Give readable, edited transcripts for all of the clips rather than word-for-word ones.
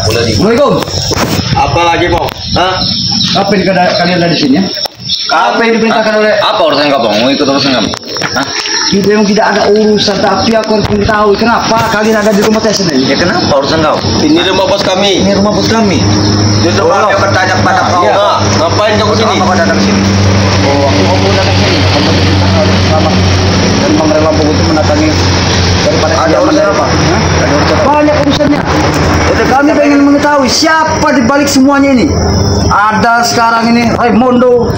Assalamualaikum. Apa lagi, Bang? Hah? Apa yang kalian ada di sini ya? Apa yang diperintahkan oleh? Apa urusan kau, Bang? Mau ikut urusan kamu? Hah? Itu yang tidak ada urusan, tapi aku harus mengetahui kenapa kalian ada di rumah Tesen ini. Ya kenapa urusan kau? Ini rumah bos kami. Ini rumah bos kami. Justru kami bertanya kepada kau. Iya. Nah, ngapain kau sini? Kenapa kau datang sini? Oh, aku mau datang sini. Kamu diperintahkan oleh Selamat dan Pangeran Lampung itu mendatangi daripada Ada urusan apa? Hah? Ada urusan banyak urusannya. Jadi kami pengen mengetahui siapa di balik semuanya ini. Ada sekarang ini Raimundo,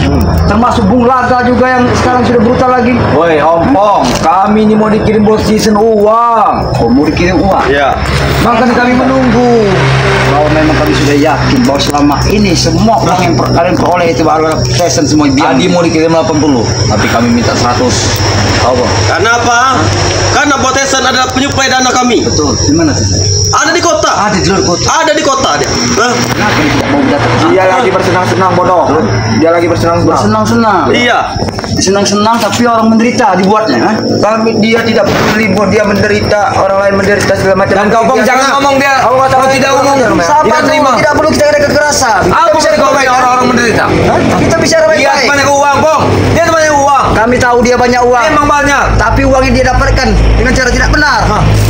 termasuk Bung Laga juga yang sekarang sudah brutal lagi. Woi, Ompong, kami ini mau dikirim bos season uang. Oh, mau dikirim uang? Iya. Makanya kami menunggu. Bahwa memang kami sudah yakin bahwa selama ini semua uang yang kalian peroleh itu adalah Tesen semua biang. Tadi mau dikirim 80, tapi kami minta 100. Tahu, Bang? Karena apa? Karena Botesan adalah penyuplai dana kami. Betul. Di mana Tesen? Ada di kota. Ada di luar kota. Ada di kota dia. Hah? Kenapa dia tidak mau datang? Dia lagi bersenang-senang, bodoh. Dia lagi bersenang-senang. Bersenang-senang. Iya. Senang-senang tapi orang menderita dibuatnya. Hah? Kami dia tidak peduli buat dia menderita, orang lain menderita segala macam. Dan kau Bang jangan ngomong dia. Kau tidak ngomong. Sabar dulu, tidak perlu kita ada kekerasan. Apa bisa kau baik orang-orang menderita? Hah? Kita bicara Dia baik-baik. banyak uang, Bang. Dia banyak uang. Kami tahu dia banyak uang. Emang banyak. Tapi uangnya dia dapatkan dengan cara tidak benar.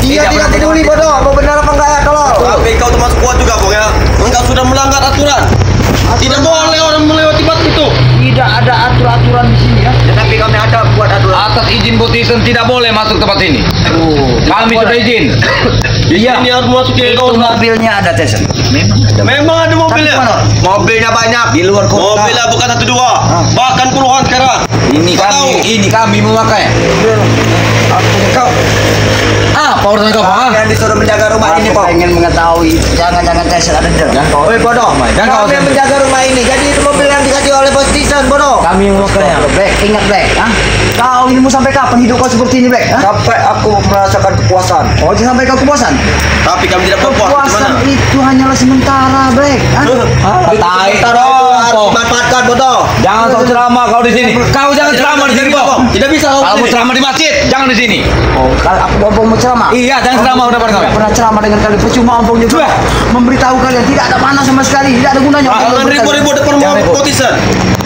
Dia tidak peduli bodoh, mau benar apa enggak ya kalau. Tapi kau termasuk kuat juga, Bang ya. Engkau sudah melanggar aturan. Tidak boleh orang melewati batu itu. Tidak ada aturan di sini ya. Tapi kami ada buat aturan. Atas izin Botisan tidak boleh masuk tempat ini. Kami sudah izin. Iya. Ini harus masuk ke kau. Mobilnya ada Tesen. Memang ada mobilnya. Tapi mana? Mobilnya banyak. Di luar kota. Mobilnya bukan 1 2, bahkan puluhan sekarang. Ini kami memakai. Kau apa urusan kau? Yang disuruh menjaga rumah ini, Pak. Pengen mengetahui, jangan-jangan Tesen ada di dalam. Woi bodoh. Dan kau Kami yang menjaga rumah ini. Jadi itu mobil yang dikasih oleh Bos Tisen, bodoh. kami yang memakainya. Black, ingat Black, ah? Kau ini mau sampai kapan hidup kau seperti ini, Black? Hah? Sampai aku merasakan kepuasan. Oh, sampai kau kepuasan? Tapi kami tidak berpuas. Kepuasan Gimana? itu hanyalah sementara, Black. Tai Harus dimanfaatkan, bodoh. Jangan sok ceramah kau di sini. Kau jangan ceramah di sini, Bang. Tidak bisa kau. Kalau mau ceramah di masjid, jangan di sini. Oh, aku mau ceramah. Iya, jangan ceramah udah pada kami. Pernah ceramah dengan kalian, percuma ompong juga memberitahu kalian tidak ada mana sama sekali, tidak ada gunanya. Jangan ribut-ribut depan Jangan ribut. Botisan.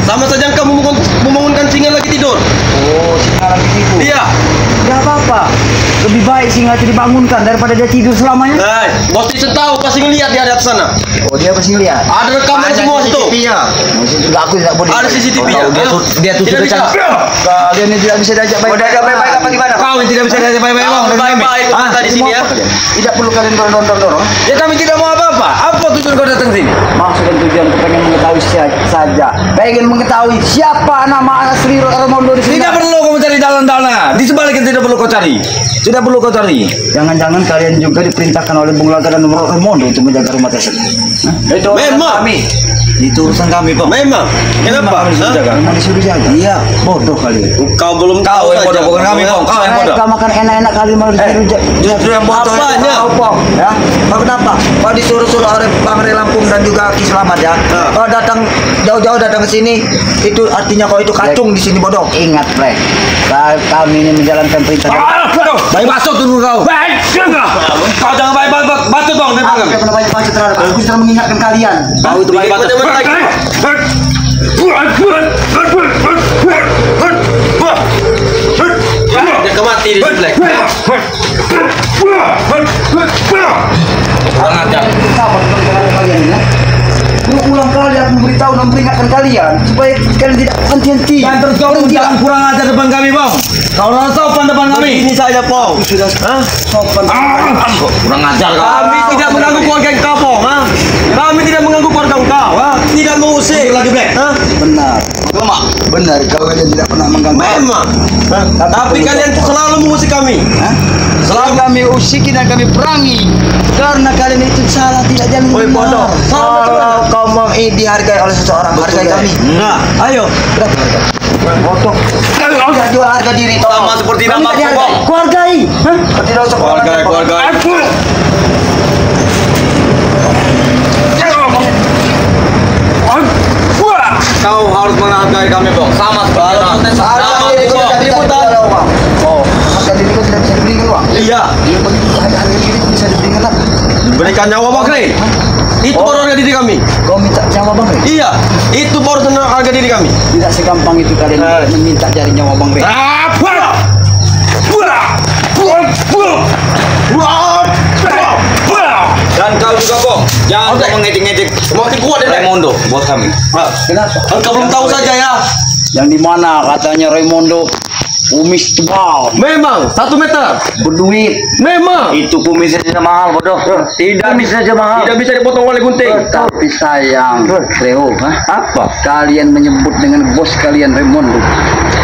Sama saja kamu membangunkan singa lagi tidur. Oh, singa lagi tidur. Iya. Tidak apa-apa. Lebih baik singa itu dibangunkan daripada dia tidur selamanya. Nah, Botisan tahu pasti ngelihat dia ada di sana. Oh, dia pasti lihat. Ada rekaman semua itu. Aku tidak boleh. Ada CCTV Oh, ya. Dia tuh Tidak sudah bisa. Kalian ini tidak bisa diajak baik. Udah baik-baik apa gimana? Kau yang tidak bisa diajak baik-baik, Bang. Baik-baik kita di sini ya. Tidak perlu kalian dorong-dorong. Ya kami tidak mau apa-apa. Apa tujuan kau datang sini? Maksud dan tujuan pengen mengetahui saja. Pengen mengetahui siapa nama asli Raimundo di sini. Tidak perlu kau mencari dalan-dalan. Di sebaliknya tidak perlu kau cari. Tidak perlu kau cari. Jangan-jangan kalian juga diperintahkan oleh Bung Laga dan Raimundo untuk menjaga rumah Tesen. Itu Memang. kami. Itu urusan kami, Bang. Memang. Kenapa? Disuruh jaga. Memang disuruh jaga. Iya. Bodoh kalian. Kau belum Kau tahu yang bodoh, saja. bukan kami, Bang. Kau yang bodoh. Mereka makan enak-enak kali malah disuruh jaga. Justru yang bodoh itu Apanya? kau, Bang. Ya. Kau kenapa? Kau disuruh-suruh oleh Pangeran Lampung dan juga Ki Selamat ya. Kau datang jauh-jauh datang ke sini, itu artinya kau itu kacung di sini, bodoh. Ingat, Black. Kami ini menjalankan perintah. Baik masuk dulu kau. Baik, kau jangan baik batu Bang. Aku tidak pernah banyak baca terhadap kalian. Aku sudah mengingatkan kalian. Kau itu baik batu. Dia kemati di Black. Kurang ajar. Sabar dengan terhadap kalian ya. Berulang kali aku memberitahu dan memperingatkan kalian supaya kalian tidak henti-henti. Dan terus kau jangan kurang ajar depan kami, Bang. Kau rasa sopan depan kami. Ini saja, Po. Sudah sopan. Kurang ajar kau. Kami tidak mengganggu keluarga kau, ha? Kami tidak mengganggu keluarga kau, ha? Tidak mengusik lagi, Black. Ha? Benar. Lemah. Benar. Kalian tidak pernah mengganggu. Memang. Tapi kalian selalu mengusik kami. Hah? Selalu kami usiki dan kami perangi karena kalian itu salah, tidak jalan Woi, bodoh. Kalau kau mau dihargai oleh seseorang, hargai kami. Nah, ayo. Berapa harga? Bodoh. Tidak jual harga diri. Sama seperti Kami nama tak dihargai. Bang. Keluargai. Hah? Tidak usah Keluarga. Kau harus menghargai kami, Bang. Sama seperti nama. Sama, Bang. Oh, harga diri kau tidak bisa dibeli uang. Iya. Harga diri bisa dibeli kan? Berikan nyawa, Bang. Itu baru harga diri kami. Kau minta nyawa Bang Rey? Iya, itu baru harga diri kami. Tidak segampang itu kalian meminta jari nyawa Bang Rey. Dan kau juga Bong, jangan kau mengejek-ngejek. Semakin kuat ya, Raimundo, bos kami. Kenapa? Engkau belum tahu saja ya. Yang di mana katanya Raimundo kumis tebal, Memang 1 meter. berduit. Memang. Itu kumis saja mahal, bodoh. Tidak kumis saja mahal. Tidak bisa dipotong oleh gunting. Tapi sayang, Leo, apa? Kalian menyebut dengan bos kalian Raimundo.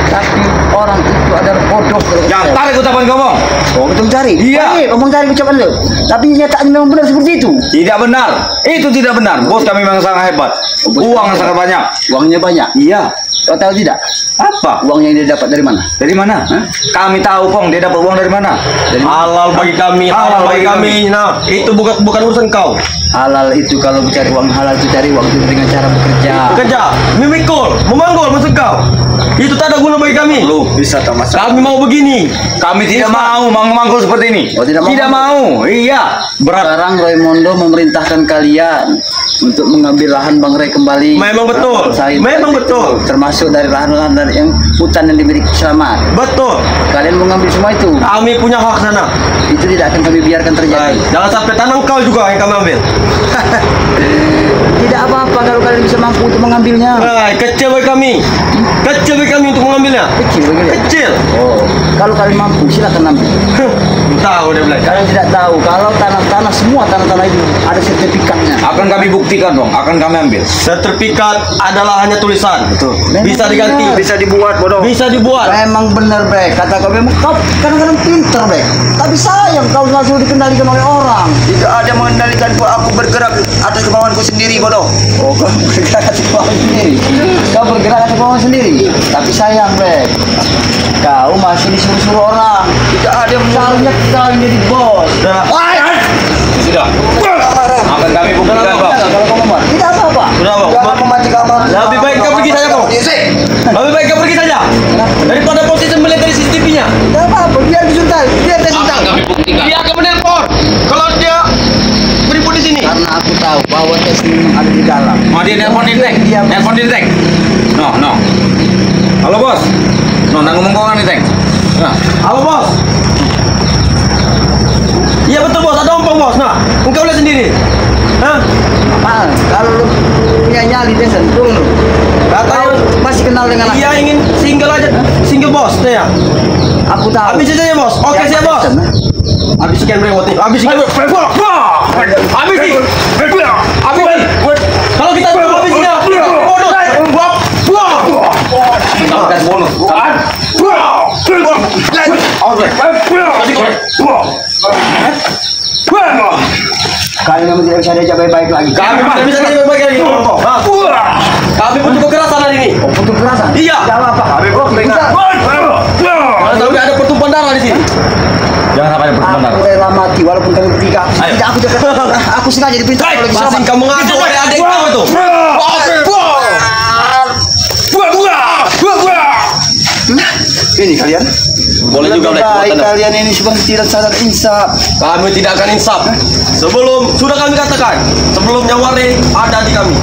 Tapi orang itu adalah bodoh. Yang tarik ucapan kau Bong. Oh, betul cari. Iya. Ngomong cari ucapan lo. Tapi nyatanya memang benar seperti itu. Tidak benar. Itu tidak benar. Bos kami memang sangat hebat. Uang sangat banyak. Uangnya banyak. Iya. Kau tahu tidak? Apa? Uang yang dia dapat dari mana? Dari mana? Hah? Kami tahu Bong, dia dapat uang dari mana? Halal bagi kami, halal bagi kami. Nah, itu bukan urusan kau. Halal itu kalau mencari uang halal itu cari uang itu dengan cara bekerja. Bekerja, memikul, memanggul maksud kau. Itu tak ada guna bagi kami. Lu bisa tak masuk. Kami mau begini. Kami tidak mau mangkul seperti ini. Oh, tidak mau? Tidak mau. Iya. Berat. Sekarang Raimundo memerintahkan kalian untuk mengambil lahan Bang Rey kembali. Memang betul. Sawit. Memang betul. Termasuk dari lahan-lahan dari yang hutan yang dimiliki Selamat. Betul. Kalian mengambil semua itu. Kami punya hak sana. Itu tidak akan kami biarkan terjadi. Jangan sampai tanah kau juga yang kami ambil. Tidak apa-apa kalau kalian bisa mampu untuk mengambilnya. Kecil bagi kami. Kecil bagi kami untuk mengambilnya. Kecil begini. Kecil. Oh, kalau kalian mampu silakan ambil. Tahu dia bilang. Kalian tidak tahu kalau tanah-tanah semua tanah-tanah itu ada sertifikatnya. Akan kami buktikan Bong. Akan kami ambil. Sertifikat adalah hanya tulisan. Betul. Bisa diganti. Benar. Bisa dibuat bodoh. Bisa dibuat. Memang benar Brek, kata kau memang kau kadang-kadang pinter Brek. Tapi sayang kau langsung dikendalikan oleh orang. Tidak ada mengendalikan aku bergerak atas kemauanku sendiri bodoh. Oh, kau bergerak atas kemauan sendiri. Kau bergerak atas kemauan sendiri. Tapi sayang Brek, kau masih disuruh-suruh orang. Tidak ada yang Seharusnya kau yang jadi bos. Sudah. Akan kami buktikan Bong. Kalau kau ngomong, tidak apa-apa. Sudah, Bang. Jangan memancing amarah. Lebih baik kau pergi saja, Bang. Lebih baik kau pergi saja. Daripada posisi melihat dari CCTV-nya. Tidak apa-apa, biar disuntai, biar disuntai. Dia akan menelpon. Kalau dia beribut di sini. Karena aku tahu bahwa tes ini ada di dalam. Mau dia nelpon ini, Teng? Iya, Nelpon ini, Teng? No. Halo, Bos. No, nang ngomong kau nih, Teng? Nah. Halo, Bos. Iya betul, Bos. Ada ompong, Bos. Nah, engkau lihat sendiri. Hah? Kalau lu punya nyali dia sentuh lu. Kau masih kenal dengan aku. Dia ingin single aja. Single, Bos. Nah, ya. Aku tahu. Habis saja, Bos. Oke, siap, Bos. Habis sekian berewot nih. Habis sekian. Habis nih. Habis. Kalau kita belum habis ya. Bonus. Dapat bonus. Kalian memang tidak bisa diajak baik-baik lagi. Kami tidak bisa jadi baik lagi. Kami butuh kekerasan hari ini. Oh, untuk kerasan? Iya. Tidak apa-apa. Kami Oh, butuh bisa. Kalau sampai ada pertumpahan darah di sini. Jangan sampai ada pertemuan. Aku rela mati walaupun kami bertiga. Ayo. Tidak, aku jaga. Aku sengaja diperintah oleh Masih Selamat. kamu ngadu oleh adik kau itu. Ini kalian. Boleh juga oleh Baik, kekuatan. kalian ini sebenarnya tidak sadar insaf. Kami tidak akan insaf. Sudah kami katakan, sebelum nyawa Rey ada di kami.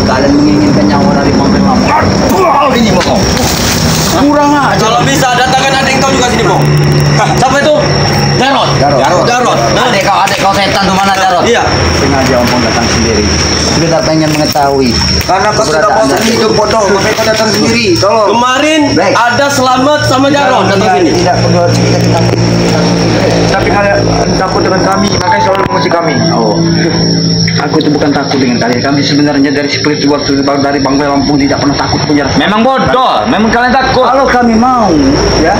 Kalian menginginkan nyawa dari Bang Rey. Ini mau. Kurang aja. Kalau bisa datangkan adik kau juga sini, Bong. Siapa itu? Jarod. Jarod. Nah, Adik kau setan tuh mana, Jarod? iya. Sengaja ompong datang sendiri. Kita pengen mengetahui. Karena kau sudah keberadaan bosan Anda. hidup bodoh, makanya kau datang sendiri. Tolong. Kemarin Baik. ada Selamat sama Jarod datang sini. Tidak kedua kita. Tapi kalian takut dengan kami, makanya selalu mengusik kami. Oh, aku itu bukan takut dengan kalian. Kami sebenarnya dari spiritual dari Bang Rey Lampung tidak pernah takut punya rasa. Memang bodoh, memang kalian takut. Kalau kami mau, ya,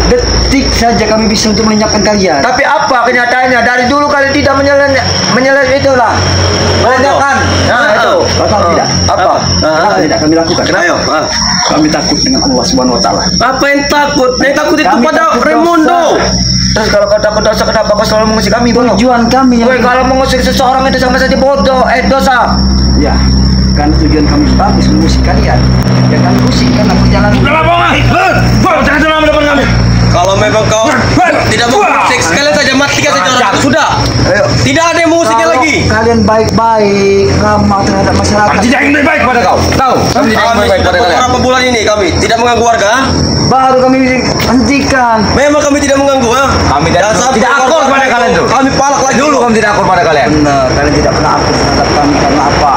detik saja kami bisa untuk melenyapkan kalian. Tapi apa kenyataannya? Dari dulu kalian tidak menyelesaikan itulah. Melenyapkan. Nah, itu. Kau tahu tidak? Apa? Apa tidak kami lakukan? Ayo. Kami takut dengan Allah Subhanahu Wa Taala. Apa yang takut? Yang takut itu Kami pada takut Raimundo. Terus kalau kau takut dosa, kenapa kau selalu mengusik kami, bodoh? Tujuan kami yang Woi, kalau mengusik seseorang itu sama saja bodoh, dosa. ya, karena tujuan kami bagus mengusik kalian. Ya kami usik karena perjalanan. Kalau memang kau tidak mau seks, sekalian saja matikan saja orang itu. Sudah. Ayo. Tidak ada yang mau musiknya Kalau lagi. kalian baik-baik ramah terhadap masyarakat. Kami tidak ingin baik pada kau. Tahu? Kami tidak ingin Kami baik sudah pada kalian. beberapa bulan ini kami tidak mengganggu warga. Ha? Baru kami hentikan. Memang kami tidak mengganggu. Ha? Kami tidak akur pada kalian tuh. Kami palak lagi. Dulu kami tidak akur pada kalian. Benar, kalian tidak pernah akur terhadap kami karena apa?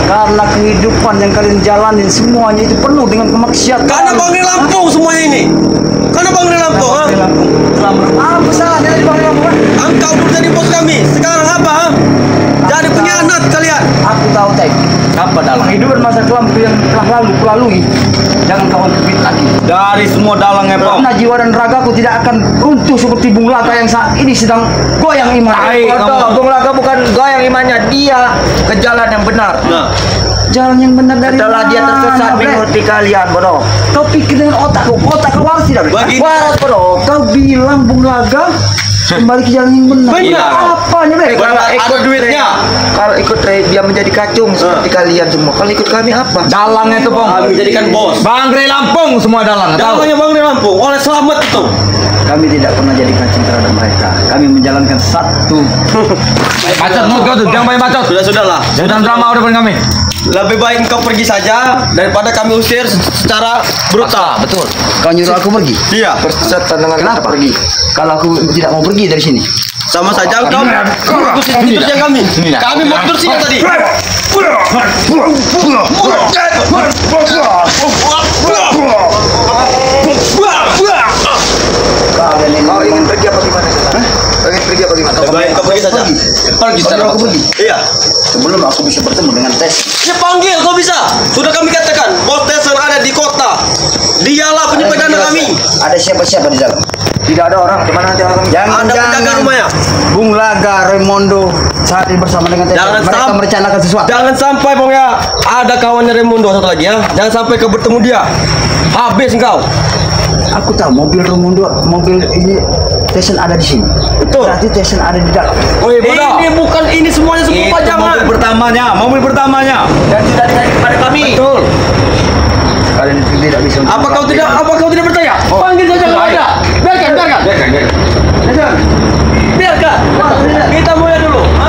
Karena kehidupan yang kalian jalanin semuanya itu penuh dengan kemaksiatan. Karena Bangri Lampung semuanya ini. Karena Bangri Lampung. Ha? Apa salahnya dari Bang Lampung? Engkau dulu jadi bos kami. Sekarang apa? Ha? Jadi pengkhianat kalian. Aku tahu, Tay. Apa dalang? Kehidupan masa kelam yang telah lalu kulalui. Jangan kawan kebit lagi. Dari semua dalangnya Pong. Karena jiwa dan ragaku tidak akan runtuh seperti Bung Laka yang saat ini sedang goyang iman. Baik, kamu. Bung Laka bukan goyang imannya, dia ke jalan yang benar. Nah, Jalan yang benar dari Setelah dia tersesat Bre? mengikuti kalian, bodoh. Kau pikir dengan otakku waras tidak, Bre? Bagi- Waras, bodoh. Kau bilang Bung Laga kembali ke jalan yang benar. Benar. Apanya, Bre? Kalau ada duitnya. Kalau ikut dia menjadi kacung seperti kalian semua. Kalau ikut kami apa? Dalangnya itu Pong. Kami jadikan bos. Bangre Lampung semua dalang. Tahu? Dalangnya Bangri Lampung oleh Selamat itu. Kami tidak pernah jadi kacung terhadap mereka. Kami menjalankan satu. Bacot mulut kau tuh. Jangan banyak bacot. Sudah. Jangan drama udah kami. Lebih baik engkau pergi saja daripada kami usir secara brutal. Betul. Kau nyuruh aku pergi. Iya. Persetan dengan Kenapa pergi? Kalau aku tidak mau pergi dari sini. Sama saja engkau terusnya kami. Kami mau terusnya tadi. Kau ingin pergi apa gimana? Hah? Kau ingin pergi apa gimana? Lebih baik engkau pergi saja. Pergi Kau nyuruh aku pergi. Iya. Sebelum aku bisa bertemu dengan Tes. Ya panggil kau bisa. Sudah kami katakan, bos Tesla ada di kota. Dialah penyepedana kami. Ada siapa-siapa di dalam? Tidak ada orang. Di mana nanti orang? Ada penjaga rumahnya. Bung Laga, Raimondo saat ini bersama dengan Tes. Jangan Mereka sampai- merencanakan sesuatu. Jangan sampai Bang ya, ada kawannya Raimundo satu lagi ya. Jangan sampai kau bertemu dia. Habis engkau. Aku tahu mobil Raimondo, mobil ini Tesen ada di sini. Betul. Berarti Tesen ada di dalam. Woi, bodoh. Ini bukan ini semuanya semua Itu pajangan. mobil pertamanya. Dan tidak dikasih kepada kami. Betul. Kalian itu tidak bisa. Apa kau tidak percaya? Panggil saja kalau ada. Biarkan. Kita mulai dulu. Ha?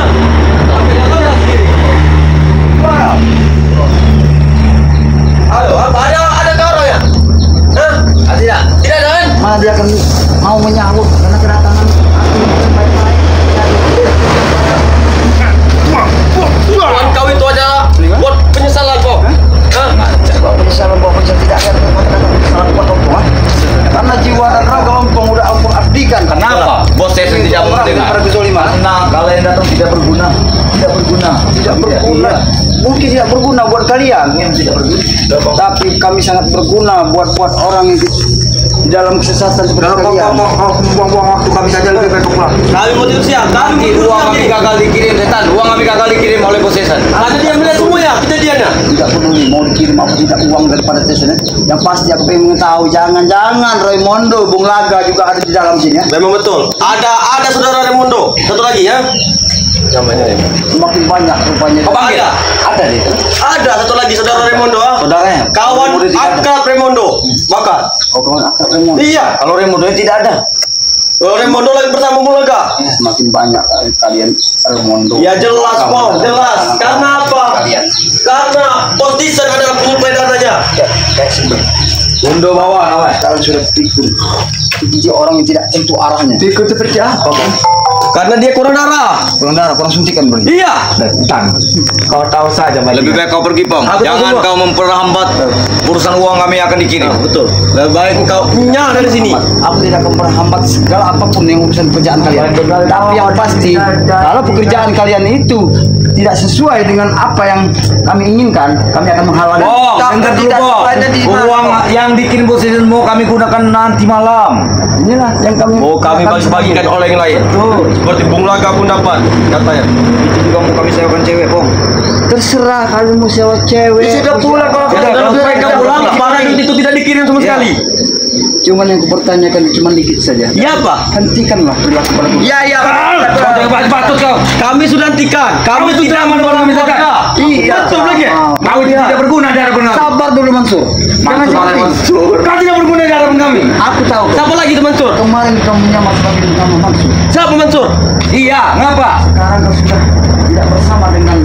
Halo, apa ada kau ya? Hah? Tidak. Tidak ada kan? Mana dia akan mau menyahut karena kedatangan aku yang baik-baik. Tuhan kau itu aja buat penyesalan kau. Hah? Kalau penyesalan bahwa penyesalan tidak akan mengatakan kesalahan buat Ompong, ha? Karena jiwa dan raga Ompong udah Ompong abdikan. Kenapa? Bos saya tidak mau dengar. Para kezoliman. Karena kalian datang tidak berguna. Tidak berguna. Iya. Mungkin tidak berguna buat kalian. Tidak berguna. Tapi kami sangat berguna buat orang yang di dalam kesesatan seperti kalian. Buang-buang waktu kami saja lebih baik pulang. Kami mau tidur siang. Kami mau tidur Uang kami siang. gagal dikirim setan. Uang kami gagal dikirim oleh bos setan. Ada dia melihat semuanya kejadiannya. Tidak peduli mau dikirim apa tidak uang daripada Tesen. Yang pasti aku pengen mengetahui. Jangan Raimondo, Bung Laga juga ada di dalam sini, ya. Memang betul. Ada saudara Raimundo. Satu lagi ya. Namanya Semakin banyak rupanya. Kau panggil? Ada di itu. Ada satu lagi saudara Raimundo. Ha? Saudaranya. Kawan Raimondo tidak ada. akrab Raimundo. Makan. Oh, kawan akrab Raimondo. Iya. Kalau Raimundo tidak ada. Kalau Raimundo lagi bersama Mulaga. Semakin banyak kalian Raimondo. Ya jelas Pong, jelas. Karena apa? Kalian. Karena Bos Disen adalah penyepedananya. Undo bawah namanya. Kalian sudah pikir. Pikir orang yang tidak tentu arahnya. Ikut seperti apa? Karena dia kurang darah. Kurang darah, kurang suntikan beri. Iya. Datang. Kau tahu saja. Lebih baik kau pergi Pong. Aku tahu Jangan semua. kau memperhambat urusan uang kami akan dikirim. Betul. Lebih baik engkau punya dari sini. Aku tidak akan menghambat segala apapun yang urusan pekerjaan kalian. Tapi yang pasti, kalau pekerjaan kalian itu tidak sesuai dengan apa yang kami inginkan, kami akan menghalangi. Oh, Tapi dengar dulu tidak Bong. sesuai di mana, Uang Bong? yang dikirim bos setan mau kami gunakan nanti malam. Inilah yang kami. Oh, kami bagi-bagikan oleh yang lain. Betul. Seperti Bung Laga pun dapat katanya. Itu juga mau kami sewakan cewek Bong. Terserah kalian mau sewa cewek. Sudah pulang kalau Ya, tidak kalau lebih mereka baik pulang, tidak barang itu tidak dikirim sama sekali. Cuman yang kupertanyakan cuma dikit saja. Iya Pak. Hentikanlah perilaku pada Ya, ya. Kau jangan patut kau. Kami sudah hentikan. Kami tidak aman orang kami keluarga. Iya. Betul lagi. Kau Kau tidak berguna di hadapan kami. Sabar dulu Mansur. Jangan seperti. Kau tidak berguna di hadapan kami. Aku tahu. Siapa lagi itu Mansur? Kemarin kamu menyamar sebagai nama Mansur. Siapa Mansur? Iya, ngapa? Sekarang kau sudah tidak bersama dengan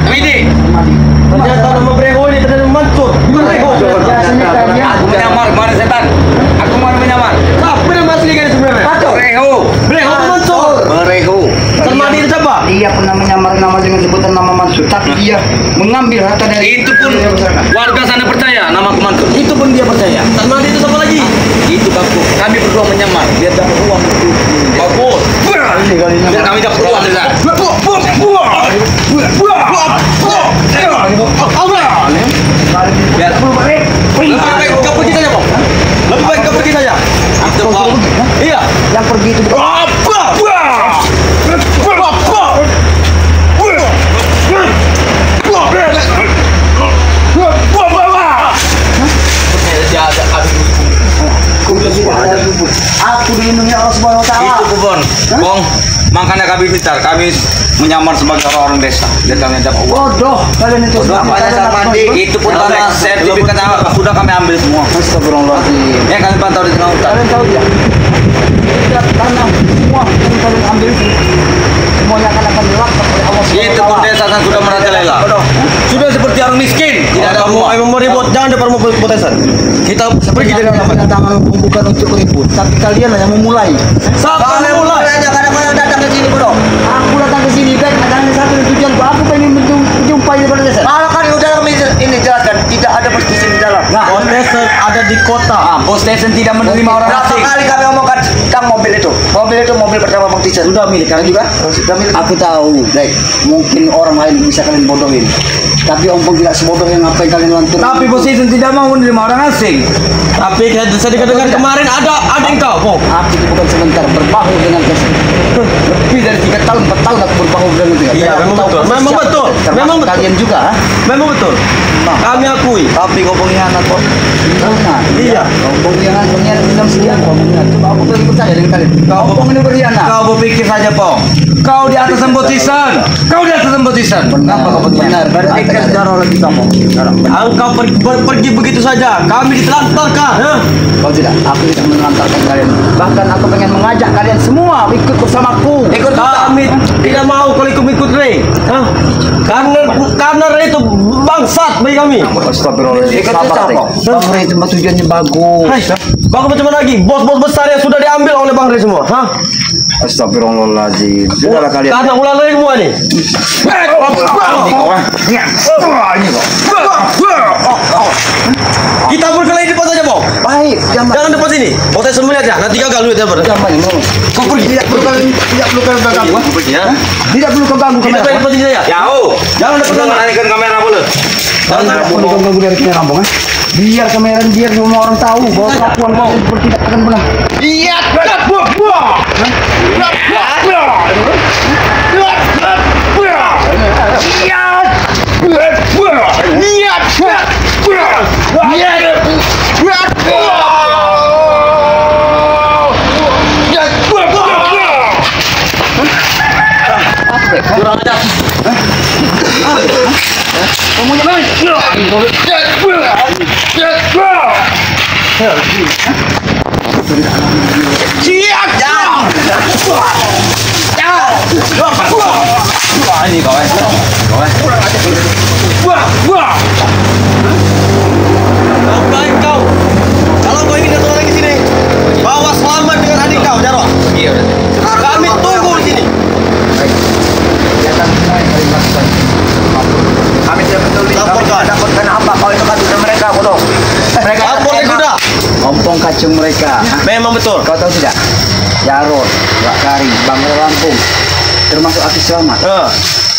Ini. Madi. Ternyata nama Breho ini ternyata Mansur. Breho. Biasanya kalian Aku menyamar kemarin setan. Aku kemarin menyamar. Siapa nama asli kan sebenarnya? Breho. Breho Mansur. Breho. Salmadi itu siapa? Dia pernah menyamar nama dengan sebutan nama Mansur, tapi dia mengambil harta dari Itu pun warga sana percaya nama aku Mansur. Itu pun dia percaya. Salmadi itu siapa lagi? Itu kami berdua menyamar. Biar dapat uang. Bagus. Biar kami dapat uang di sana. Biar Lebih baik kau pergi saja, Bang. Lebih baik kau pergi saja. Aku tahu. Iya. yang pergi itu aku dilindungi Allah Subhanahu Wa Taala. Itu kubon. Bong, makanya kami pintar. Kami menyamar sebagai orang-orang desa. Biar kami dapat uang. Bodoh kalian itu. Namanya Salmandi. Itu pun tanah sertifikat awal sudah kami ambil semua. Astagfirullahaladzim. Ya kami pantau di tengah hutan. Kalian tahu tidak? Tidak tanah semua yang kalian ambil itu semuanya akan dilaknat oleh Allah Itu Subhanahu Wa pun Taala. desa kan sudah merajalela. Sudah seperti orang miskin. Tidak ada uang. Mau ribut, jangan depan mau potensan. Kita pergi dari alamat. Tangan bukan untuk ribut, tapi kalian yang memulai. Siapa yang mulai? Kadang-kadang datang ke sini bodoh. Aku datang ke sini kan ada satu tujuanku. Aku pengen menjumpai di desa. Malah kan udah kami ini jelaskan tidak ada persetujuan di dalam. Potensan ada di kota. Bos station tidak menerima orang Berapa asing. kali kami omongkan tentang mobil itu? Mobil itu mobil pertama Bang Tisen. Sudah milik kalian juga? Sudah milik. Aku tahu, baik. Mungkin orang lain bisa kalian bodohin. Tapi Om tidak sebodoh yang apa yang kalian lantur. Tapi bos station tidak mau menerima orang asing. Tapi saya dengar kemarin ada engkau, Bang. Aku itu bukan sebentar berbahu dengan Kesi. Lebih dari 3 tahun, 4 tahun aku berbahu dengan dia. Iya, Dan aku memang tahu betul. persis Memang siapa. betul. Termasuk Memang betul. kalian juga, ha? Memang betul. Kami akui. Tapi kau pengkhianat kok. Nah, Iya. Kau pengkhianat minum sekian kau pengkhianat. Coba aku beri percaya dengan kalian. Kau ini berkhianat. Kau berpikir saja, Pong. Kau di atas sembotisan. Kau di atas sembotisan. Kenapa kau berkhianat? Berarti kan darah lagi kamu. Engkau pergi begitu saja. Kami ditelantarkan. Kau tidak, aku tidak menelantarkan kalian. Bahkan aku pengen mengajak kalian semua ikut bersamaku. Ikut Kami tidak mau kalau ikut Ray. Karena Ray itu bangsat bagi kami. Astagfirullahaladzim. Ikut Sabar, siapa? Teh. Bang Ray tempat tujuannya bagus. Hai, bagus macam mana lagi? Bos-bos besar yang sudah diambil oleh Bang Ray semua. Astagfirullahaladzim. Sudahlah kalian. Karena ulah Ray semua nih. Kita berkelahi di depan saja, Bang. Baik, Jangan depan sini. Mau saya sembunyi aja. Nanti gagal duit ya, Bang. Jangan mau. Kau pergi. Tidak perlu kalian ganggu. Kau pergi ya. Tidak perlu kau ganggu Kita kamera. depan sini saja. Jauh. Jangan depan sana. Mengalihkan kamera boleh. Tidak perlu kau ganggu dari kamera kampung, ha? Biar kamera biar semua orang tahu bahwa kelakuan kau seperti tidak akan pernah. Kurang ajar. Ini kau. Kau baik kau. Kalau kau ingin datang lagi sini, bawa selamat dengan adik kau, Jarwo. Iya. Kami tunggu di sini. Kami tidak peduli. Laporkan. Laporkan apa? Kau itu kan sudah mereka bodoh. Mereka Lapor ke kuda. Ompong kacung mereka. Memang betul. Kau tahu tidak? Jarod, Mbak Kari, Bang Lampung, termasuk Aki Selamat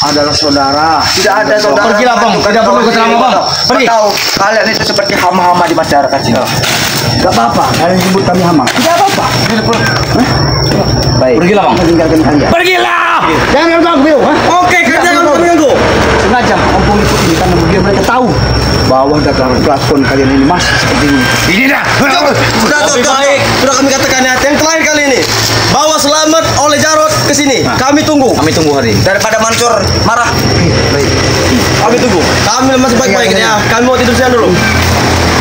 adalah saudara. Tidak ada saudara. Pergilah, Bang. Tidak perlu keterangan, Bang. Pergi. Tahu kalian itu seperti hama-hama di masyarakat sini. Gak apa-apa, kalian sebut kami hama. Tidak apa-apa. Baik. Pergilah, Bang. Kita tinggalkan kalian. Pergilah. Jangan ganggu, ha? Oke, kerja yang mengganggu. Sengaja Ompong ikut ini karena biar mereka tahu bahwa dalam kelakuan kalian ini masih seperti ini. Ini dah. Sudah baik, sudah kami katakan ya. Yang terakhir kali ini, bawa selamat oleh Jarod ke sini. Kami tunggu. Kami tunggu hari ini. Daripada Mansur marah. Baik. Abi tunggu. Kami masih baik-baik ya. Kami mau tidur siang dulu.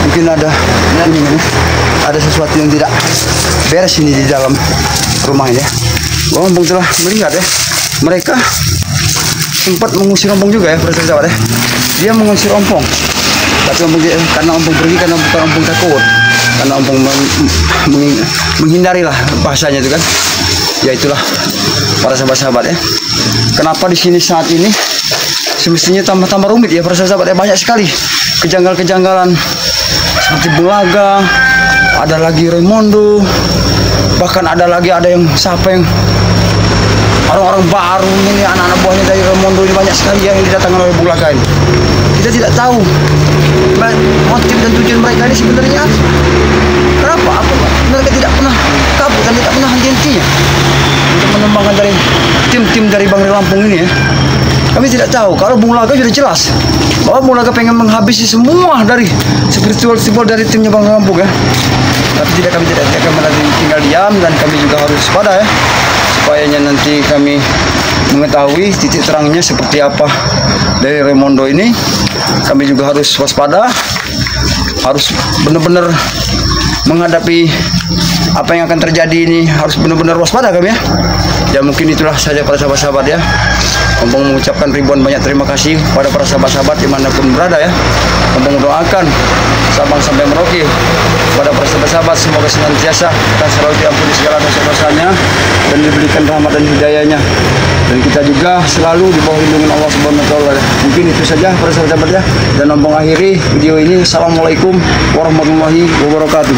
Mungkin ada ada sesuatu yang tidak beres ini di dalam rumah ini ya. Ompong telah melihat ya, mereka sempat mengusir Ompong juga ya, sahabat ya. Dia mengusir Ompong, tapi Ompong karena Ompong pergi karena bukan Ompong takut, karena Ompong menghindari lah bahasanya itu kan. Ya itulah para sahabat-sahabat ya. Kenapa di sini saat ini semestinya tambah rumit ya para sahabat ya, banyak sekali kejanggalan-kejanggalan seperti Bulaga, ada lagi Raimondo, bahkan ada yang siapa yang orang-orang baru ini, anak-anak buahnya dari Raimondo ini banyak sekali yang didatangkan oleh Bulaga ini. Kita tidak tahu motif dan tujuan mereka ini sebenarnya apa. Kenapa? Mereka tidak pernah kabur dan tidak pernah henti-hentinya untuk mengembangkan dari tim-tim dari Bangrai Lampung ini ya. Kami tidak tahu. Kalau Bulaga sudah jelas bahwa Bulaga pengen menghabisi semua dari spiritual dari timnya Bangrai Lampung ya. Tapi kami tidak akan tinggal diam, dan kami juga harus waspada ya, supaya nanti kami mengetahui titik terangnya seperti apa dari Raimondo ini. Kami juga harus waspada, harus benar-benar menghadapi apa yang akan terjadi ini, harus benar-benar waspada kami ya. Ya mungkin itulah saja para sahabat-sahabat ya. Ompong mengucapkan ribuan banyak terima kasih kepada para sahabat-sahabat dimanapun berada ya. Ompong mendoakan Sabang sampai Merauke kepada para sahabat-sahabat, semoga senantiasa dan selalu diampuni segala dosa-dosanya dan diberikan rahmat dan hidayahnya, dan kita juga selalu di bawah lindungan Allah Subhanahu wa taala. Mungkin itu saja para sahabat-sahabat ya, dan Ompong akhiri video ini. Assalamualaikum warahmatullahi wabarakatuh.